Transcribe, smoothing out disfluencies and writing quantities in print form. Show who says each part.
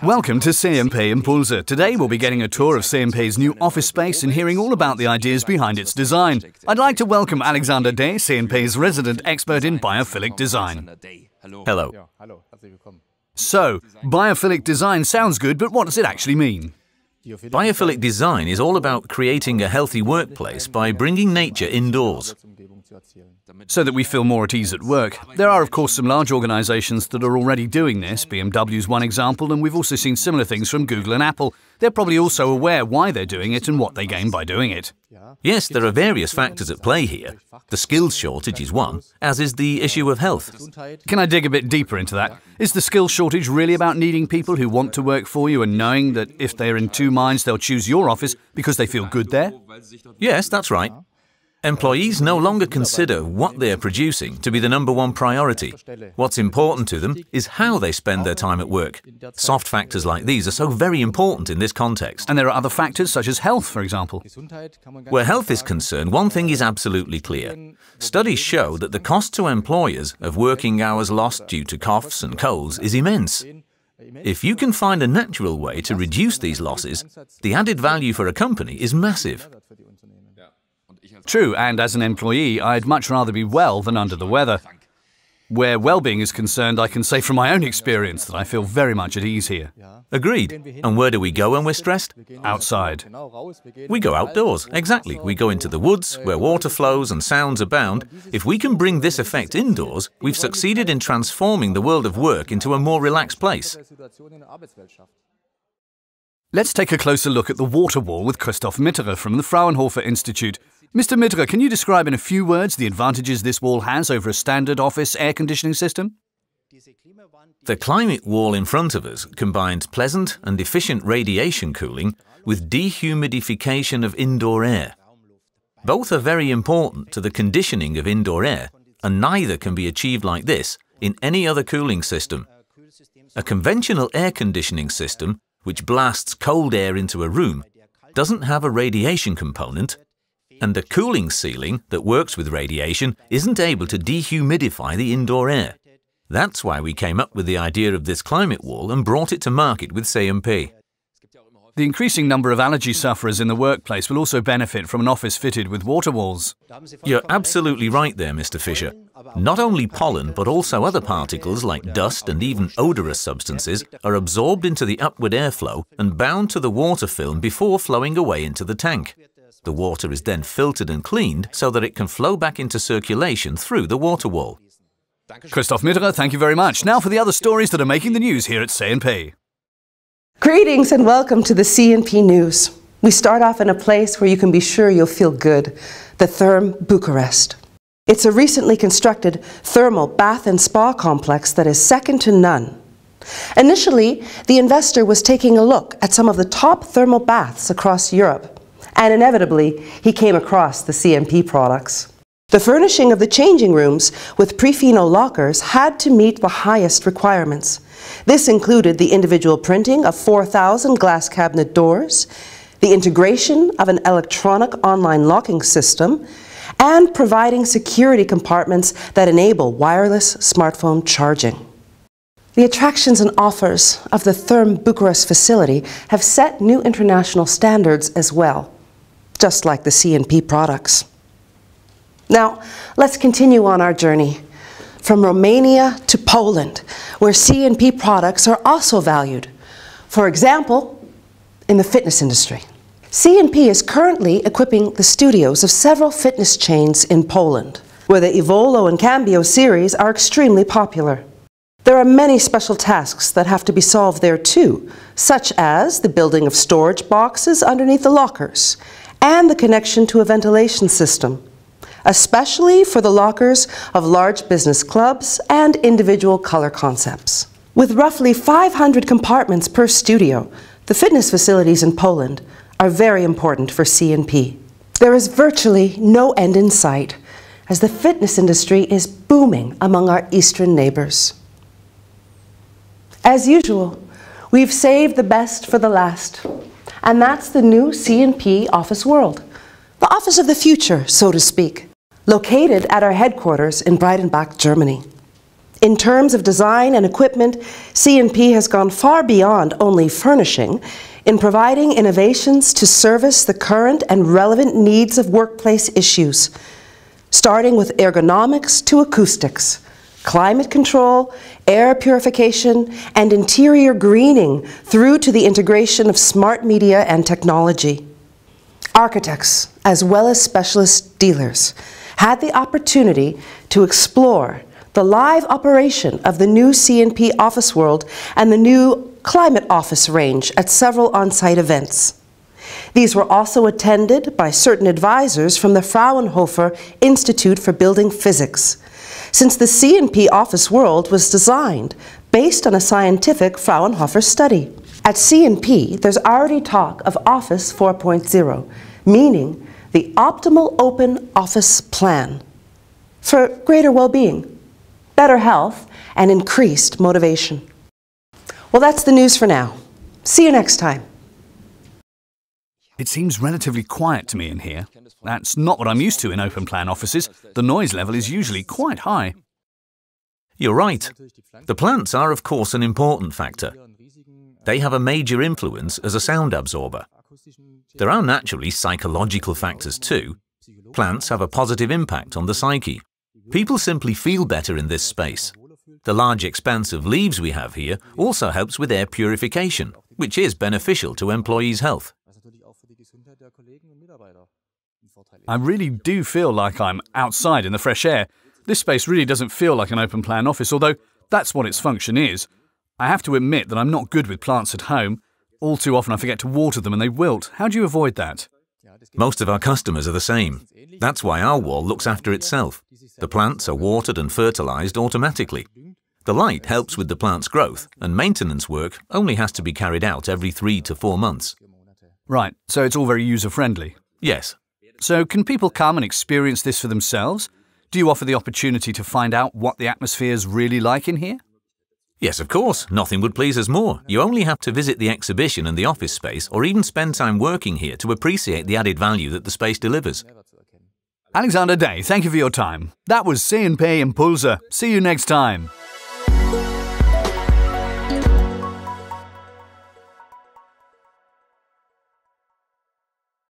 Speaker 1: Welcome to C+P IMPULSE. Today we'll be getting a tour of C+P's new office space and hearing all about the ideas behind its design. I'd like to welcome Alexander Day, C+P's resident expert in biophilic design.
Speaker 2: Hello.
Speaker 1: So, biophilic design sounds good, but what does it actually mean?
Speaker 2: Biophilic design is all about creating a healthy workplace by bringing nature indoors.
Speaker 1: So that we feel more at ease at work. There are, of course, some large organizations that are already doing this. BMW is one example, and we've also seen similar things from Google and Apple. They're probably also aware why they're doing it and what they gain by doing it.
Speaker 2: Yes, there are various factors at play here. The skills shortage is one, as is the issue of health.
Speaker 1: Can I dig a bit deeper into that? Is the skills shortage really about needing people who want to work for you and knowing that if they're in two minds, they'll choose your office because they feel good there?
Speaker 2: Yes, that's right. Employees no longer consider what they are producing to be the #1 priority. What's important to them is how they spend their time at work. Soft factors like these are so very important in this context.
Speaker 1: And there are other factors such as health, for example.
Speaker 2: Where health is concerned, one thing is absolutely clear. Studies show that the cost to employers of working hours lost due to coughs and colds is immense. If you can find a natural way to reduce these losses, the added value for a company is massive.
Speaker 1: True, and as an employee, I'd much rather be well than under the weather. Where well-being is concerned, I can say from my own experience that I feel very much at ease here.
Speaker 2: Agreed. And where do we go when we're stressed?
Speaker 1: Outside.
Speaker 2: We go outdoors, exactly. We go into the woods, where water flows and sounds abound. If we can bring this effect indoors, we've succeeded in transforming the world of work into a more relaxed place.
Speaker 1: Let's take a closer look at the water wall with Christoph Mitterer from the Fraunhofer Institute. Mr. Mitterer, can you describe in a few words the advantages this wall has over a standard office air conditioning system?
Speaker 2: The climate wall in front of us combines pleasant and efficient radiation cooling with dehumidification of indoor air. Both are very important to the conditioning of indoor air, and neither can be achieved like this in any other cooling system. A conventional air conditioning system, which blasts cold air into a room, doesn't have a radiation component, and the cooling ceiling that works with radiation isn't able to dehumidify the indoor air. That's why we came up with the idea of this climate wall and brought it to market with C+P.
Speaker 1: The increasing number of allergy sufferers in the workplace will also benefit from an office fitted with water walls.
Speaker 2: You're absolutely right there, Mr. Fischer. Not only pollen, but also other particles like dust and even odorous substances are absorbed into the upward airflow and bound to the water film before flowing away into the tank. The water is then filtered and cleaned so that it can flow back into circulation through the water wall.
Speaker 1: Christoph Mitterer, thank you very much. Now for the other stories that are making the news here at C+P.
Speaker 3: Greetings and welcome to the C+P News. We start off in a place where you can be sure you'll feel good, the Therme Bucharest. It's a recently constructed thermal bath and spa complex that is second to none. Initially, the investor was taking a look at some of the top thermal baths across Europe, and inevitably, he came across the C+P products. The furnishing of the changing rooms with pre-phenol lockers had to meet the highest requirements. This included the individual printing of 4,000 glass cabinet doors, the integration of an electronic online locking system, and providing security compartments that enable wireless smartphone charging. The attractions and offers of the Therme Bucharest facility have set new international standards as well, just like the C+P products. Now, let's continue on our journey from Romania to Poland, where C+P products are also valued. For example, in the fitness industry. C+P is currently equipping the studios of several fitness chains in Poland, where the Evolo and Cambio series are extremely popular. There are many special tasks that have to be solved there too, such as the building of storage boxes underneath the lockers and the connection to a ventilation system, especially for the lockers of large business clubs and individual color concepts. With roughly 500 compartments per studio, the fitness facilities in Poland are very important for C+P. There is virtually no end in sight, as the fitness industry is booming among our eastern neighbors. As usual, we've saved the best for the last, and that's the new C+P office world, the office of the future, so to speak, located at our headquarters in Breidenbach, Germany. In terms of design and equipment, C&P has gone far beyond only furnishing in providing innovations to service the current and relevant needs of workplace issues, starting with ergonomics to acoustics, climate control, air purification, and interior greening through to the integration of smart media and technology. Architects, as well as specialist dealers, had the opportunity to explore the live operation of the new C&P Office World and the new Climate Office range at several on-site events. These were also attended by certain advisors from the Fraunhofer Institute for Building Physics, since the C&P Office World was designed based on a scientific Fraunhofer study. At C&P, there's already talk of Office 4.0, meaning the optimal open office plan for greater well-being, better health, and increased motivation. Well, that's the news for now. See you next time.
Speaker 1: It seems relatively quiet to me in here. That's not what I'm used to in open-plan offices. The noise level is usually quite high.
Speaker 2: You're right. The plants are, of course, an important factor. They have a major influence as a sound absorber. There are naturally psychological factors too. Plants have a positive impact on the psyche. People simply feel better in this space. The large expanse of leaves we have here also helps with air purification, which is beneficial to employees' health.
Speaker 1: I really do feel like I'm outside in the fresh air. This space really doesn't feel like an open-plan office, although that's what its function is. I have to admit that I'm not good with plants at home. All too often I forget to water them and they wilt. How do you avoid that?
Speaker 2: Most of our customers are the same. That's why our wall looks after itself. The plants are watered and fertilized automatically. The light helps with the plant's growth, and maintenance work only has to be carried out every 3 to 4 months.
Speaker 1: Right, so it's all very user-friendly.
Speaker 2: Yes.
Speaker 1: So can people come and experience this for themselves? Do you offer the opportunity to find out what the atmosphere is really like in here?
Speaker 2: Yes, of course. Nothing would please us more. You only have to visit the exhibition and the office space, or even spend time working here to appreciate the added value that the space delivers.
Speaker 1: Alexander Day, thank you for your time. That was C+P IMPULSE. See you next time.